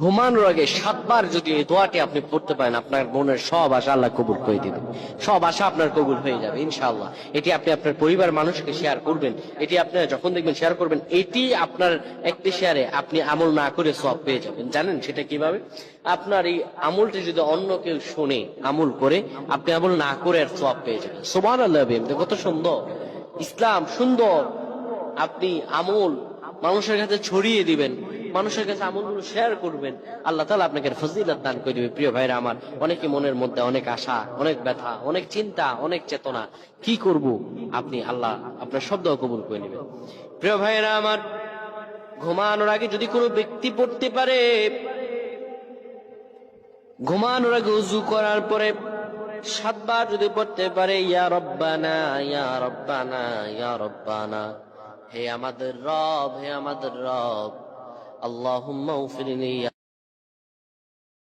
ঘুমানোর আগে 7 বার যদি এই দোয়াটি আপনি পড়তে পারেন, আপনার মনের সব আশা আল্লাহ কবুল করে দিবে। সব আশা আপনার কবুল হয়ে যাবে ইনশাআল্লাহ। এটি আপনি আপনার পরিবার মানুষকে শেয়ার করবেন। এটি আপনি যখন দেখবেন শেয়ার করবেন, এটি আপনার একটি শেয়ারে আপনি আমল না করে সওয়াব পেয়ে যাবেন। জানেন সেটা কিভাবে? আপনার এই আমলটি যদি অন্য কেউ শুনে আমল করে, আপনি আমল না করে আর সওয়াব পেয়ে যাবেন। সুবহানাল্লাহ। কত সুন্দর ইসলাম, সুন্দর। আপনি আমল মানুষের কাছে ছড়িয়ে দিবেন, মানুষের কাছে আমলগুলো শেয়ার করবেন, আল্লাহ তাআলা আপনাকে ফজিলত দান করে দিবে। প্রিয় ভাইরা আমার, অনেকে মনের মধ্যে অনেক আশা, অনেক ব্যথা, অনেক চিন্তা, অনেক চেতনা, কি করব, আপনি আল্লাহ আপনার শব্দ কবুল করে নেবেন। প্রিয় ভাইরা আমার, ঘুমানোর আগে যদি কোনো ব্যক্তি পড়তে পারে, ঘুমানোর আগে ওযু করার পরে 7 বার যদি পড়তে পারে, ইয়া রব্বানা ইয়া রব্বানা ইয়া রব্বানা, হে আমাদের রব, হে আমাদের রব, আল্লাহুম্মা উগফিরলি।